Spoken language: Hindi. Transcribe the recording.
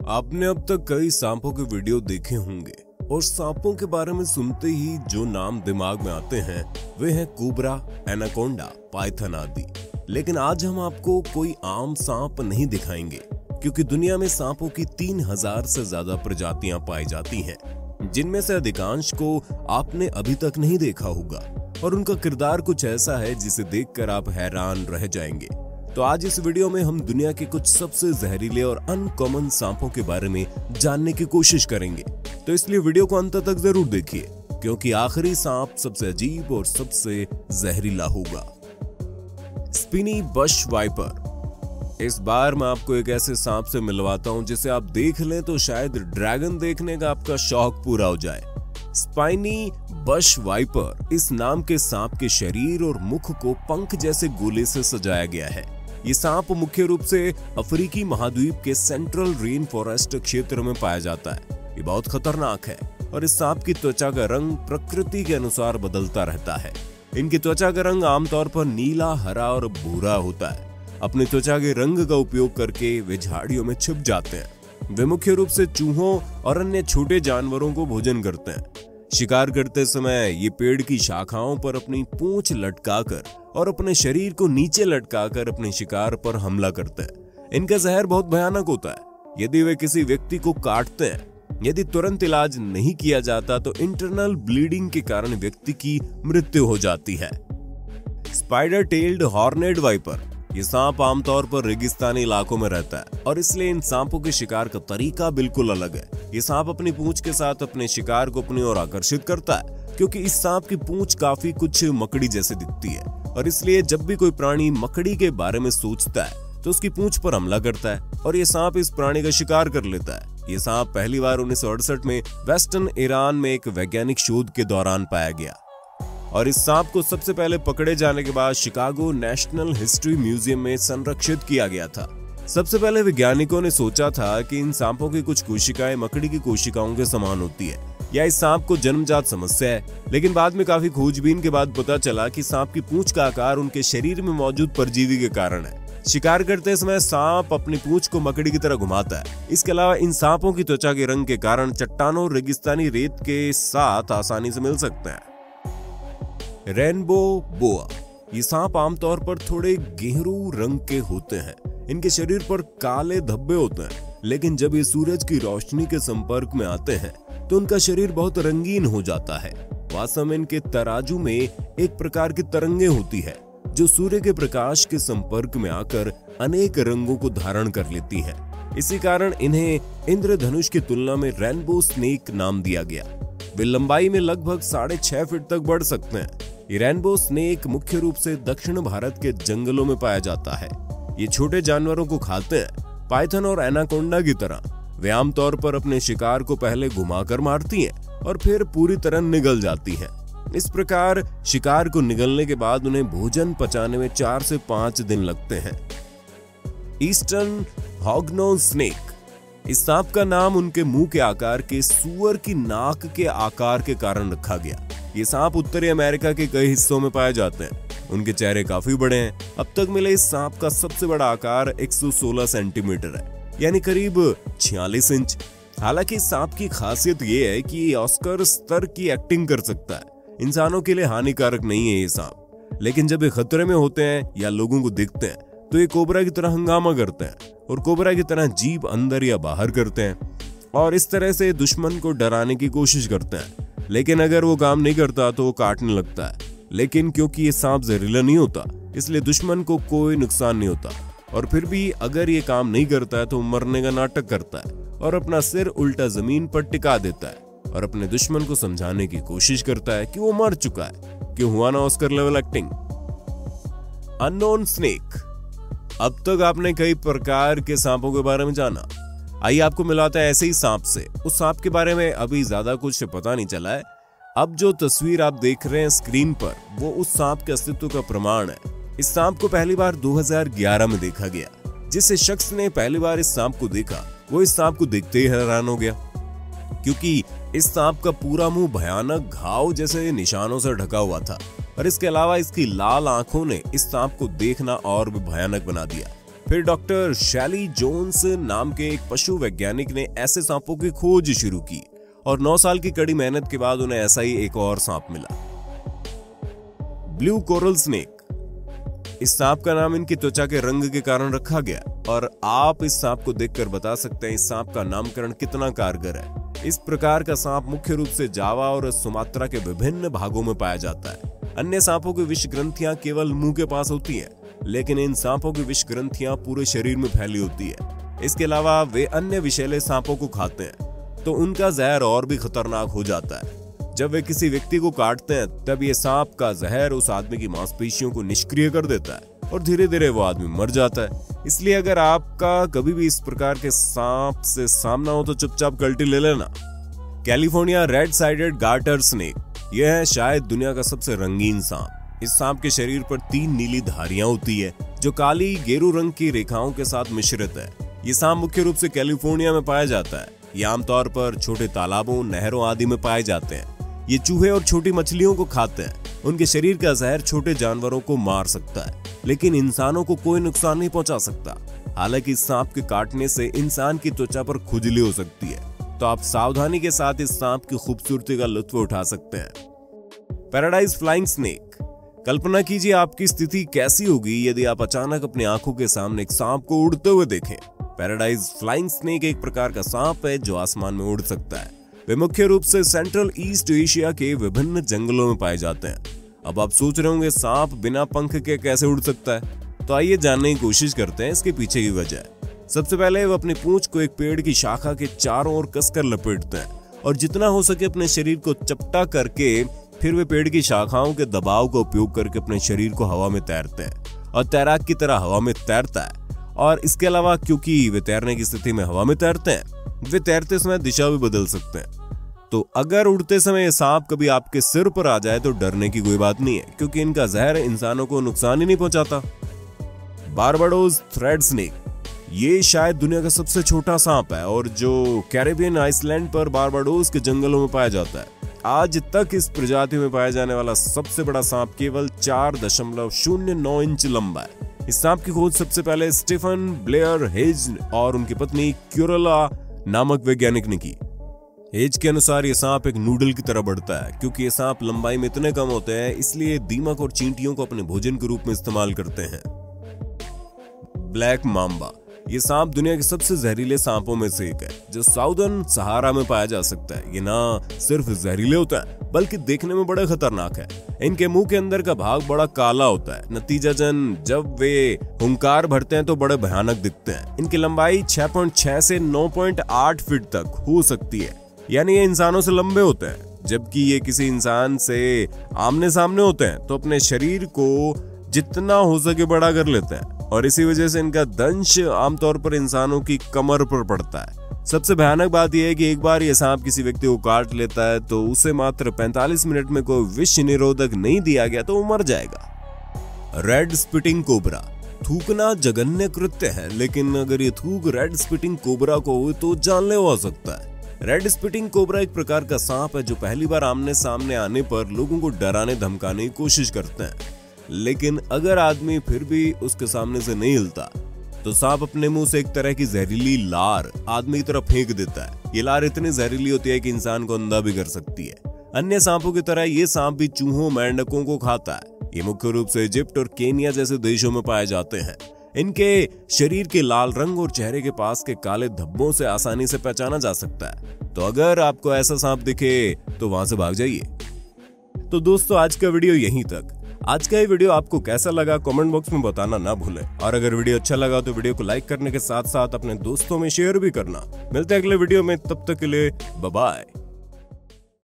आपने अब तक कई सांपों के वीडियो देखे होंगे और सांपों के बारे में सुनते ही जो नाम दिमाग में आते हैं वे हैं कोबरा, एनाकोंडा, पाइथन आदि। लेकिन आज हम आपको कोई आम सांप नहीं दिखाएंगे, क्योंकि दुनिया में सांपों की 3000 से ज्यादा प्रजातियां पाई जाती हैं, जिनमें से अधिकांश को आपने अभी तक नहीं देखा होगा और उनका किरदार कुछ ऐसा है जिसे देखकर आप हैरान रह जाएंगे। तो आज इस वीडियो में हम दुनिया के कुछ सबसे जहरीले और अनकॉमन सांपों के बारे में जानने की कोशिश करेंगे। तो इसलिए वीडियो को अंत तक जरूर देखिए, क्योंकि आखिरी सांप सबसे अजीब और सबसे जहरीला होगा। स्पिनी बश वाइपर। इस बार मैं आपको एक ऐसे सांप से मिलवाता हूं जिसे आप देख लें तो शायद ड्रैगन देखने का आपका शौक पूरा हो जाए। स्पाइनी बश वाइपर इस नाम के सांप के शरीर और मुख को पंख जैसे गोले से सजाया गया है। ये सांप मुख्य रूप से अफ्रीकी महाद्वीप के सेंट्रल रेन फॉरेस्ट क्षेत्र में पाया जाता है। ये बहुत खतरनाक है और इस सांप की त्वचा का रंग प्रकृति के अनुसार बदलता रहता है। इनकी त्वचा का रंग आमतौर पर नीला, हरा और भूरा होता है। अपनी त्वचा के रंग का उपयोग करके वे झाड़ियों में छिप जाते हैं। वे मुख्य रूप से चूहों और अन्य छोटे जानवरों को भोजन करते हैं। शिकार करते समय ये पेड़ की शाखाओं पर अपनी पूंछ लटकाकर और अपने शरीर को नीचे लटकाकर अपने शिकार पर हमला करते हैं। इनका जहर बहुत भयानक होता है। यदि वे किसी व्यक्ति को काटते हैं, यदि तुरंत इलाज नहीं किया जाता तो इंटरनल ब्लीडिंग के कारण व्यक्ति की मृत्यु हो जाती है। Spider tailed horned viper. ये सांप आमतौर पर रेगिस्तानी इलाकों में रहता है और इसलिए इन सांपों के शिकार का तरीका बिल्कुल अलग है। ये सांप अपनी पूंछ के साथ अपने शिकार को अपनी ओर आकर्षित करता है, क्योंकि इस सांप की पूंछ काफी कुछ मकड़ी जैसे दिखती है और इसलिए जब भी कोई प्राणी मकड़ी के बारे में सोचता है तो उसकी पूंछ पर हमला करता है और ये सांप इस प्राणी का शिकार कर लेता है। ये सांप पहली बार 1968 में वेस्टर्न ईरान में एक वैज्ञानिक शोध के दौरान पाया गया और इस सांप को सबसे पहले पकड़े जाने के बाद शिकागो नेशनल हिस्ट्री म्यूजियम में संरक्षित किया गया था। सबसे पहले वैज्ञानिकों ने सोचा था कि इन सांपों की कुछ कोशिकाएं मकड़ी की कोशिकाओं के समान होती है या इस सांप को जन्मजात समस्या है, लेकिन बाद में काफी खोजबीन के बाद पता चला कि सांप की पूंछ का आकार उनके शरीर में मौजूद परजीवी के कारण है। शिकार करते समय सांप अपनी पूंछ को मकड़ी की तरह घुमाता है। इसके अलावा इन सांपों की त्वचा के रंग के कारण चट्टानों और रेगिस्तानी रेत के साथ आसानी से मिल सकते हैं। रेनबो बोआ। ये सांप आमतौर पर थोड़े गेहरू रंग के होते हैं। इनके शरीर पर काले धब्बे होते हैं, लेकिन जब ये सूरज की रोशनी के संपर्क में आते हैं तो उनका शरीर बहुत रंगीन हो जाता है। वास्तव में इनके तराजू में एक प्रकार की तरंगे होती है जो सूर्य के प्रकाश के संपर्क में आकर अनेक रंगों को धारण कर लेती हैं। इसी कारण इन्हें इंद्रधनुष की तुलना में रेनबो स्नेक नाम दिया गया। वे लंबाई में लगभग 6.5 फीट तक बढ़ सकते हैं। ये रेनबो स्नेक मुख्य रूप से दक्षिण भारत के जंगलों में पाया जाता है। ये छोटे जानवरों को खाते हैं। पाइथन और एनाकोंडा की तरह वे आमतौर पर अपने शिकार को पहले घुमाकर मारती हैं और फिर पूरी तरह निगल जाती हैं। इस प्रकार शिकार को निगलने के बाद उन्हें भोजन पचाने में 4 से 5 दिन लगते हैं। Eastern hognose snake. इस सांप का नाम उनके मुंह के आकार के सूअर की नाक के आकार के कारण रखा गया। ये सांप उत्तरी अमेरिका के कई हिस्सों में पाए जाते हैं। उनके चेहरे काफी बड़े हैं। अब तक मिले इस सांप का सबसे बड़ा आकार 116 सेंटीमीटर है, यानी करीब 46 इंच। हालांकि इस सांप की खासियत ये है कि ये ऑस्कर स्तर की एक्टिंग कर सकता है। इंसानों के लिए हानिकारक नहीं है ये सांप, लेकिन जब ये खतरे में होते हैं या लोगों को दिखते हैं तो ये कोबरा की तरह हंगामा करते हैं और कोबरा की तरह जीभ अंदर या बाहर करते हैं और इस तरह से दुश्मन को डराने की कोशिश करते हैं। लेकिन अगर वो काम नहीं करता तो वो काटने लगता है। लेकिन क्योंकि ये सांप जहरीला नहीं होता, इसलिए दुश्मन को कोई नुकसान नहीं होता। और फिर भी अगर ये काम नहीं करता है तो मरने का नाटक करता है और अपना सिर उल्टा जमीन पर टिका देता है और अपने दुश्मन को समझाने की कोशिश करता है कि वो मर चुका है। क्यों हुआ ना Oscar level acting. Unknown snake. अब तक आपने कई प्रकार के सांपों के बारे में जाना। आइए आपको मिलाता है ऐसे ही सांप से। उस सांप के बारे में अभी ज्यादा कुछ पता नहीं चला है। अब जो तस्वीर आप देख रहे हैं स्क्रीन पर, वो उस सांप के अस्तित्व का प्रमाण है। इस सांप को पहली बार 2011 में देखा गया। जिस शख्स ने पहली बार इस सांप को देखा वो इस सांप को देखते ही हैरान हो गया, क्योंकि इस सांप का पूरा मुंह भयानक घाव जैसे निशानों से ढका हुआ था और इसके अलावा इसकी लाल आंखों ने इस सांप को देखना और भी भयानक बना दिया। फिर डॉक्टर शैली जोन्स नाम के एक पशु वैज्ञानिक ने ऐसे सांपों की खोज शुरू की और 9 साल की कड़ी मेहनत के बाद उन्हें ऐसा ही एक और सांप मिला, ब्लू कोरल स्नेक। इस सांप का नाम इनकी त्वचा के रंग के कारण रखा गया और आप इस सांप को देखकर बता सकते हैं इस सांप का नामकरण कितना कारगर है। इस प्रकार का सांप मुख्य रूप से जावा और सुमात्रा के विभिन्न भागों में पाया जाता है। अन्य सांपों की विष ग्रंथियां केवल मुंह के पास होती हैं, लेकिन इन सांपों की विष ग्रंथियां पूरे शरीर में फैली होती है। इसके अलावा वे अन्य विषैले सांपों को खाते हैं तो उनका जहर और भी खतरनाक हो जाता है। जब वे किसी व्यक्ति को काटते हैं तब ये सांप का जहर उस आदमी की मांसपेशियों को निष्क्रिय कर देता है और धीरे धीरे वो आदमी मर जाता है। इसलिए अगर आपका कभी भी इस प्रकार के सांप से सामना हो तो चुपचाप कल्टी ले लेना। California red sided garter snake, यह है शायद दुनिया का सबसे रंगीन सांप। इस सांप के शरीर पर 3 नीली धारियां होती है जो काली गेरू रंग की रेखाओं के साथ मिश्रित है। ये सांप मुख्य रूप से कैलिफोर्निया में पाया जाता है। ये आमतौर पर छोटे तालाबों, नहरों आदि में पाए जाते हैं। ये चूहे और छोटी मछलियों को खाते हैं। उनके शरीर का जहर छोटे जानवरों को मार सकता है, लेकिन इंसानों को कोई नुकसान नहीं पहुंचा सकता। हालांकि इस सांप के काटने से इंसान की त्वचा पर खुजली हो सकती है, तो आप सावधानी के साथ इस सांप की खूबसूरती का लुत्फ उठा सकते हैं। पैराडाइज फ्लाइंग स्नेक, कल्पना कीजिए आपकी स्थिति कैसी होगी यदि आप अचानक अपनी आंखों के सामने एक सांप को उड़ते हुए देखें। पैराडाइज फ्लाइंग स्नेक एक प्रकार का सांप है जो आसमान में उड़ सकता है। वे मुख्य रूप से सेंट्रल ईस्ट एशिया के विभिन्न जंगलों में पाए जाते हैं। अब आप सोच रहे होंगे सांप बिना पंख के कैसे उड़ सकता है, तो आइए जानने की कोशिश करते हैं इसके पीछे की वजह। सबसे पहले वो अपनी पूंछ को एक पेड़ की शाखा के चारों ओर कसकर लपेटते हैं और जितना हो सके अपने शरीर को चपटा करके फिर वे पेड़ की शाखाओं के दबाव का उपयोग करके अपने शरीर को हवा में तैरते हैं और तैराक की तरह हवा में तैरता है। और इसके अलावा क्योंकि वे तैरने की स्थिति में हवा में तैरते हैं, वे तैरते समय दिशा भी बदल सकते हैं। तो अगर उड़ते समय ये सांप कभी आपके सिर पर आ जाए तो डरने की कोई बात नहीं है, क्योंकि इनका जहर इंसानों को नुकसान ही नहीं पहुंचाता। बारबाडोस थ्रेड स्नेक, ये शायद दुनिया का सबसे छोटा सांप है और जो कैरेबियन आइसलैंड पर बारबाडोस के जंगलों में पाया जाता है। आज तक इस प्रजाति में पाया जाने वाला सबसे बड़ा सांप केवल 4.09 इंच लंबा है। इस सांप की खोज सबसे पहले स्टीफन ब्लेयर हेज और उनकी पत्नी क्यूरेला नामक वैज्ञानिक ने की। हेज के अनुसार ये सांप एक नूडल की तरह बढ़ता है। क्योंकि ये सांप लंबाई में इतने कम होते हैं, इसलिए दीमक और चींटियों को अपने भोजन के रूप में इस्तेमाल करते हैं। ब्लैक मांबा, ये सांप दुनिया के सबसे जहरीले सांपों में से एक है जो साउदर्न सहारा में पाया जा सकता है। ये ना सिर्फ जहरीले होता है बल्कि देखने में बड़े खतरनाक है। इनके मुंह के अंदर का भाग बड़ा काला होता है। नतीजतन जब वे हुंकार भरते हैं तो बड़े भयानक दिखते हैं। इनकी लंबाई 6.6 से 9.8 फीट तक हो सकती है, यानी ये इंसानों से लंबे होते हैं। जबकि ये किसी इंसान से आमने सामने होते हैं तो अपने शरीर को जितना हो सके बड़ा कर लेते हैं और इसी वजह से इनका दंश आमतौर पर इंसानों की कमर पर पड़ता है। सबसे भयानक बात यह है कि एक बार यह सांप किसी व्यक्ति को काट लेता है तो उसे मात्र 45 मिनट में कोई विष निरोधक नहीं दिया गया तो वो मर जाएगा। रेड स्पिटिंग कोबरा, थूकना जघन्य कृत्य है, लेकिन अगर ये थूक रेड स्पिटिंग कोबरा को हो तो जानलेवा हो सकता है। रेड स्पिटिंग कोबरा एक प्रकार का सांप है जो पहली बार आमने सामने आने पर लोगों को डराने धमकाने की कोशिश करते हैं, लेकिन अगर आदमी फिर भी उसके सामने से नहीं हिलता तो सांप अपने मुंह से एक तरह की जहरीली लार आदमी की तरफ फेंक देता है। ये लार इतनी जहरीली होती है कि इंसान को अंधा भी कर सकती है। अन्य सांपों की तरह ये सांप भी चूहों, मेंढकों को खाता है। ये मुख्य रूप से इजिप्ट और केनिया जैसे देशों में पाए जाते हैं। इनके शरीर के लाल रंग और चेहरे के पास के काले धब्बों से आसानी से पहचाना जा सकता है। तो अगर आपको ऐसा सांप दिखे तो वहां से भाग जाइए। तो दोस्तों, आज का वीडियो यहीं तक। आज का ये वीडियो आपको कैसा लगा कमेंट बॉक्स में बताना ना भूलें। और अगर वीडियो अच्छा लगा तो वीडियो को लाइक करने के साथ साथ अपने दोस्तों में शेयर भी करना। मिलते हैं अगले वीडियो में, तब तक के लिए बाय बाय।